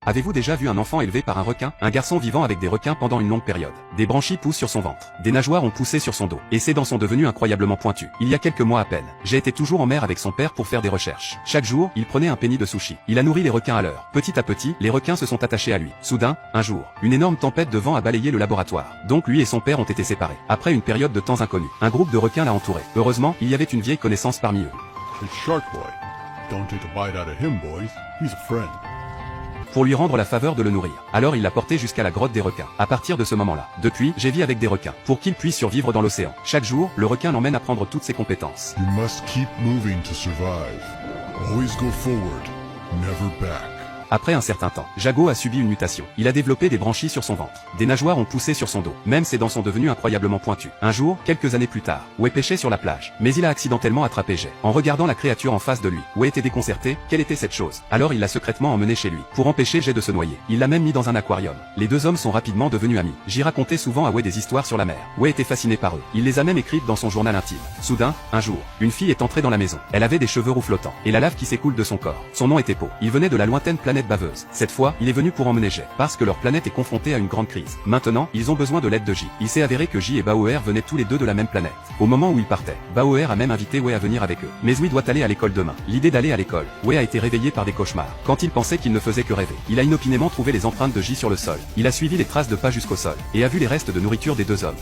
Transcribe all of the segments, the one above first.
Avez-vous déjà vu un enfant élevé par un requin? Un garçon vivant avec des requins pendant une longue période. Des branchies poussent sur son ventre. Des nageoires ont poussé sur son dos. Et ses dents sont devenues incroyablement pointues. Il y a quelques mois à peine, j'ai été toujours en mer avec son père pour faire des recherches. Chaque jour, il prenait un penny de sushi. Il a nourri les requins à l'heure. Petit à petit, les requins se sont attachés à lui. Soudain, un jour, une énorme tempête de vent a balayé le laboratoire. Donc lui et son père ont été séparés. Après une période de temps inconnue, un groupe de requins l'a entouré. Heureusement, il y avait une vieille connaissance parmi eux. It's Shark Boy. Don't take a bite out of him, boys. He's a friend. Pour lui rendre la faveur de le nourrir. Alors il l'a porté jusqu'à la grotte des requins. À partir de ce moment-là, depuis, j'ai vis avec des requins, pour qu'il puisse survivre dans l'océan. Chaque jour, le requin l'emmène apprendre toutes ses compétences. You must keep moving to survive. Always go forward, never back. Après un certain temps, Jago a subi une mutation. Il a développé des branchies sur son ventre. Des nageoires ont poussé sur son dos. Même ses dents sont devenues incroyablement pointues. Un jour, quelques années plus tard, Wei pêchait sur la plage. Mais il a accidentellement attrapé Jay. En regardant la créature en face de lui, Wei était déconcerté. Quelle était cette chose? Alors il l'a secrètement emmené chez lui, pour empêcher Jay de se noyer. Il l'a même mis dans un aquarium. Les deux hommes sont rapidement devenus amis. J'y racontais souvent à Wei des histoires sur la mer. Wei était fasciné par eux. Il les a même écrites dans son journal intime. Soudain, un jour, une fille est entrée dans la maison. Elle avait des cheveux roux flottants, et la lave qui s'écoule de son corps. Son nom était Po. Il venait de la lointaine planète baveuse. Cette fois, il est venu pour emmener Jay, parce que leur planète est confrontée à une grande crise. Maintenant, ils ont besoin de l'aide de J. Il s'est avéré que J et Baoer venaient tous les deux de la même planète. Au moment où ils partaient, Baoer a même invité Wei à venir avec eux. Mais Wei doit aller à l'école demain. L'idée d'aller à l'école, Wei a été réveillé par des cauchemars. Quand il pensait qu'il ne faisait que rêver, il a inopinément trouvé les empreintes de J sur le sol. Il a suivi les traces de pas jusqu'au sol, et a vu les restes de nourriture des deux hommes.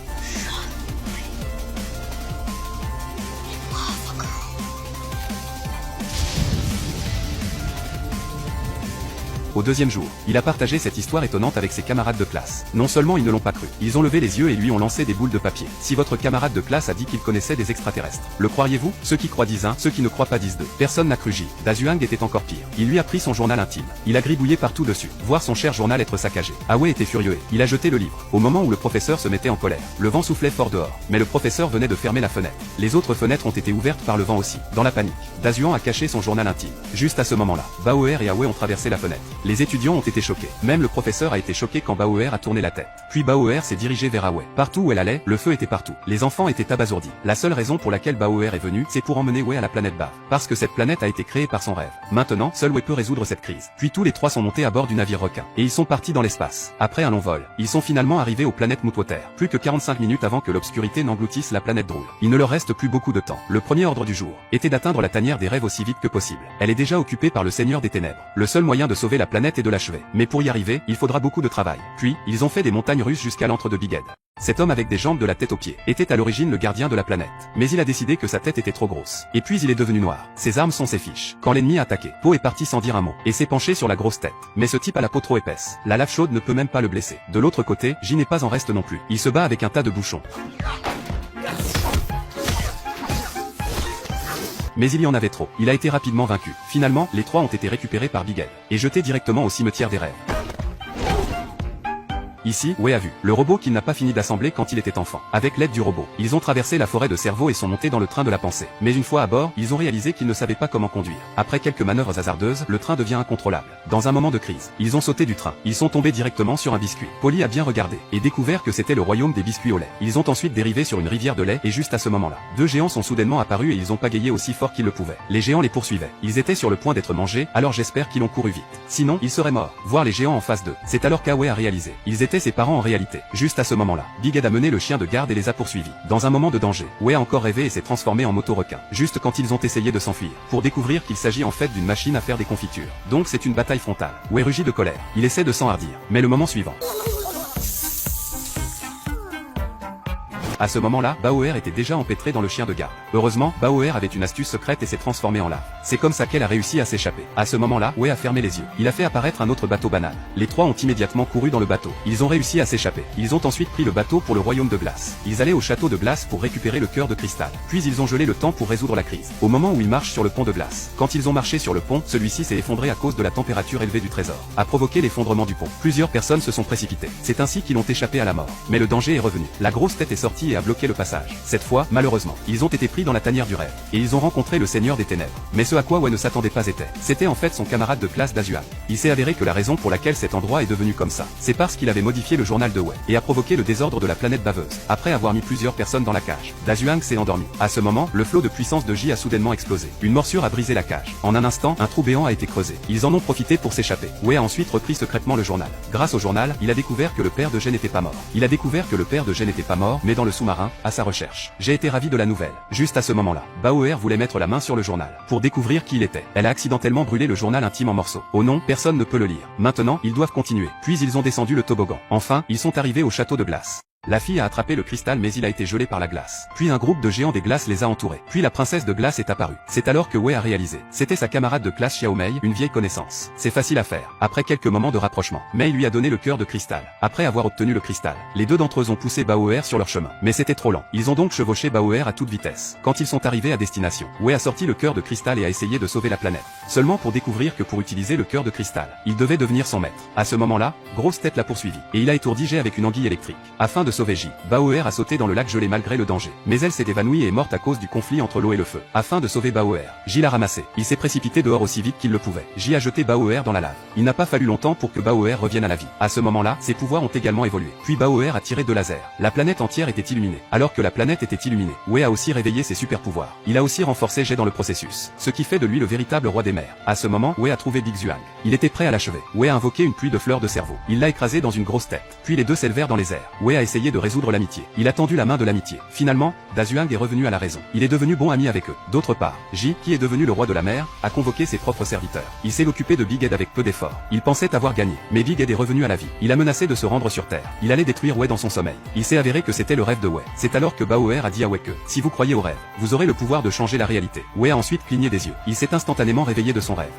Au deuxième jour, il a partagé cette histoire étonnante avec ses camarades de classe. Non seulement ils ne l'ont pas cru, ils ont levé les yeux et lui ont lancé des boules de papier. Si votre camarade de classe a dit qu'il connaissait des extraterrestres, le croiriez-vous? Ceux qui croient disent 1, ceux qui ne croient pas disent 2. Personne n'a cru J. Dazuang était encore pire. Il lui a pris son journal intime. Il a gribouillé partout dessus, voir son cher journal être saccagé. Wei était furieux et il a jeté le livre. Au moment où le professeur se mettait en colère, le vent soufflait fort dehors. Mais le professeur venait de fermer la fenêtre. Les autres fenêtres ont été ouvertes par le vent aussi. Dans la panique, Dazuang a caché son journal intime. Juste à ce moment-là, Baoer et Wei ont traversé la fenêtre. Les étudiants ont été choqués. Même le professeur a été choqué quand Baoer a tourné la tête. Puis Baoer s'est dirigé vers Wei. Partout où elle allait, le feu était partout. Les enfants étaient abasourdis. La seule raison pour laquelle Baoer est venu, c'est pour emmener Wei à la planète Bave. Parce que cette planète a été créée par son rêve. Maintenant, seul Wei peut résoudre cette crise. Puis tous les trois sont montés à bord du navire requin. Et ils sont partis dans l'espace. Après un long vol, ils sont finalement arrivés aux planètes Mutwater. Plus que 45 minutes avant que l'obscurité n'engloutisse la planète Drool. Il ne leur reste plus beaucoup de temps. Le premier ordre du jour était d'atteindre la tanière des rêves aussi vite que possible. Elle est déjà occupée par le Seigneur des Ténèbres. Le seul moyen de sauver la planète est de l'achever. Mais pour y arriver, il faudra beaucoup de travail. Puis, ils ont fait des montagnes russes jusqu'à l'antre de Big Ed. Cet homme avec des jambes de la tête aux pieds était à l'origine le gardien de la planète. Mais il a décidé que sa tête était trop grosse. Et puis il est devenu noir. Ses armes sont ses fiches. Quand l'ennemi a attaqué, Po est parti sans dire un mot, et s'est penché sur la grosse tête. Mais ce type a la peau trop épaisse. La lave chaude ne peut même pas le blesser. De l'autre côté, J n'est pas en reste non plus. Il se bat avec un tas de bouchons. Mais il y en avait trop. Il a été rapidement vaincu. Finalement, les trois ont été récupérés par Big Ed et jetés directement au cimetière des rêves. Ici, Wei a vu le robot qu'il n'a pas fini d'assembler quand il était enfant. Avec l'aide du robot, ils ont traversé la forêt de cerveau et sont montés dans le train de la pensée. Mais une fois à bord, ils ont réalisé qu'ils ne savaient pas comment conduire. Après quelques manœuvres hasardeuses, le train devient incontrôlable. Dans un moment de crise, ils ont sauté du train. Ils sont tombés directement sur un biscuit. Polly a bien regardé et découvert que c'était le royaume des biscuits au lait. Ils ont ensuite dérivé sur une rivière de lait et juste à ce moment-là, deux géants sont soudainement apparus et ils ont pagayé aussi fort qu'ils le pouvaient. Les géants les poursuivaient. Ils étaient sur le point d'être mangés, alors j'espère qu'ils ont couru vite. Sinon, ils seraient morts. Voir les géants en face d'eux. C'est alors qu'Wei a réalisé. Ils étaient ses parents en réalité. Juste à ce moment-là, Big Ed a mené le chien de garde et les a poursuivis. Dans un moment de danger, Wei a encore rêvé et s'est transformé en moto-requin. Juste quand ils ont essayé de s'enfuir, pour découvrir qu'il s'agit en fait d'une machine à faire des confitures. Donc c'est une bataille frontale. Wei rugit de colère. Il essaie de s'enhardir. Mais le moment suivant. À ce moment-là, Baoer était déjà empêtré dans le chien de garde. Heureusement, Baoer avait une astuce secrète et s'est transformé en lave. C'est comme ça qu'elle a réussi à s'échapper. À ce moment-là, Wei a fermé les yeux. Il a fait apparaître un autre bateau banal. Les trois ont immédiatement couru dans le bateau. Ils ont réussi à s'échapper. Ils ont ensuite pris le bateau pour le royaume de glace. Ils allaient au château de glace pour récupérer le cœur de cristal. Puis ils ont gelé le temps pour résoudre la crise. Au moment où ils marchent sur le pont de glace. Quand ils ont marché sur le pont, celui-ci s'est effondré à cause de la température élevée du trésor. A provoqué l'effondrement du pont. Plusieurs personnes se sont précipitées. C'est ainsi qu'ils ont échappé à la mort. Mais le danger est revenu. La grosse tête est sortie réussi et a bloqué le passage. Cette fois, malheureusement, ils ont été pris dans la tanière du rêve, et ils ont rencontré le Seigneur des Ténèbres. Mais ce à quoi Wei ne s'attendait pas c'était en fait son camarade de classe Dazuang. Il s'est avéré que la raison pour laquelle cet endroit est devenu comme ça, c'est parce qu'il avait modifié le journal de Wei, et a provoqué le désordre de la planète baveuse. Après avoir mis plusieurs personnes dans la cage, Dazuang s'est endormi. À ce moment, le flot de puissance de J a soudainement explosé. Une morsure a brisé la cage. En un instant, un trou béant a été creusé. Ils en ont profité pour s'échapper. Wei a ensuite repris secrètement le journal. Grâce au journal, il a découvert que le père de J n'était pas mort. Il a découvert que le père de J n'était pas mort, mais dans le sous-marin, à sa recherche. J'ai été ravi de la nouvelle. Juste à ce moment-là, Baoer voulait mettre la main sur le journal, pour découvrir qui il était. Elle a accidentellement brûlé le journal intime en morceaux. Oh non, personne ne peut le lire. Maintenant, ils doivent continuer. Puis ils ont descendu le toboggan. Enfin, ils sont arrivés au château de glace. La fille a attrapé le cristal mais il a été gelé par la glace. Puis un groupe de géants des glaces les a entourés. Puis la princesse de glace est apparue. C'est alors que Wei a réalisé. C'était sa camarade de classe Xiao Mei, une vieille connaissance. C'est facile à faire. Après quelques moments de rapprochement, Mei lui a donné le cœur de cristal. Après avoir obtenu le cristal, les deux d'entre eux ont poussé Baoer sur leur chemin. Mais c'était trop lent. Ils ont donc chevauché Baoer à toute vitesse. Quand ils sont arrivés à destination, Wei a sorti le cœur de cristal et a essayé de sauver la planète. Seulement pour découvrir que pour utiliser le cœur de cristal, il devait devenir son maître. À ce moment-là, Grosse Tête l'a poursuivi. Et il a étourdi J avec une anguille électrique. Afin de sauver J, Baoer a sauté dans le lac gelé malgré le danger. Mais elle s'est évanouie et est morte à cause du conflit entre l'eau et le feu. Afin de sauver Baoer, J l'a ramassé. Il s'est précipité dehors aussi vite qu'il le pouvait. J a jeté Baoer dans la lave. Il n'a pas fallu longtemps pour que Baoer revienne à la vie. À ce moment-là, ses pouvoirs ont également évolué. Puis Baoer a tiré 2 lasers. La planète entière était illuminée. Alors que la planète était illuminée, Wei a aussi réveillé ses super pouvoirs. Il a aussi renforcé J dans le processus, ce qui fait de lui le véritable roi des mers. À ce moment, Wei a trouvé Big Zhuang. Il était prêt à l'achever. Wei a invoqué une pluie de fleurs de cerveau. Il l'a écrasé dans une grosse tête. Puis les deux s'élevèrent dans les airs. Wei a essayé de résoudre l'amitié. Il a tendu la main de l'amitié. Finalement, Dazuang est revenu à la raison. Il est devenu bon ami avec eux. D'autre part, J, qui est devenu le roi de la mer, a convoqué ses propres serviteurs. Il s'est occupé de Big Ed avec peu d'efforts. Il pensait avoir gagné, mais Big Ed est revenu à la vie. Il a menacé de se rendre sur Terre. Il allait détruire Wei dans son sommeil. Il s'est avéré que c'était le rêve de Wei. C'est alors que Baoer a dit à Wei que, si vous croyez au rêve, vous aurez le pouvoir de changer la réalité. Wei a ensuite cligné des yeux. Il s'est instantanément réveillé de son rêve.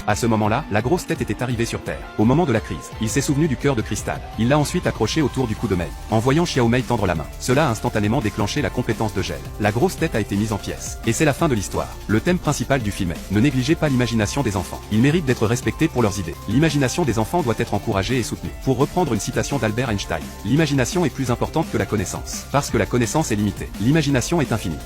À ce moment-là, la grosse tête était arrivée sur Terre. Au moment de la crise, il s'est souvenu du cœur de cristal. Il l'a ensuite accroché autour du cou de Mei. En voyant Xiao Mei tendre la main, cela a instantanément déclenché la compétence de gel. La grosse tête a été mise en pièces. Et c'est la fin de l'histoire. Le thème principal du film est: ne négligez pas l'imagination des enfants. Ils méritent d'être respectés pour leurs idées. L'imagination des enfants doit être encouragée et soutenue. Pour reprendre une citation d'Albert Einstein, l'imagination est plus importante que la connaissance. Parce que la connaissance est limitée, l'imagination est infinie.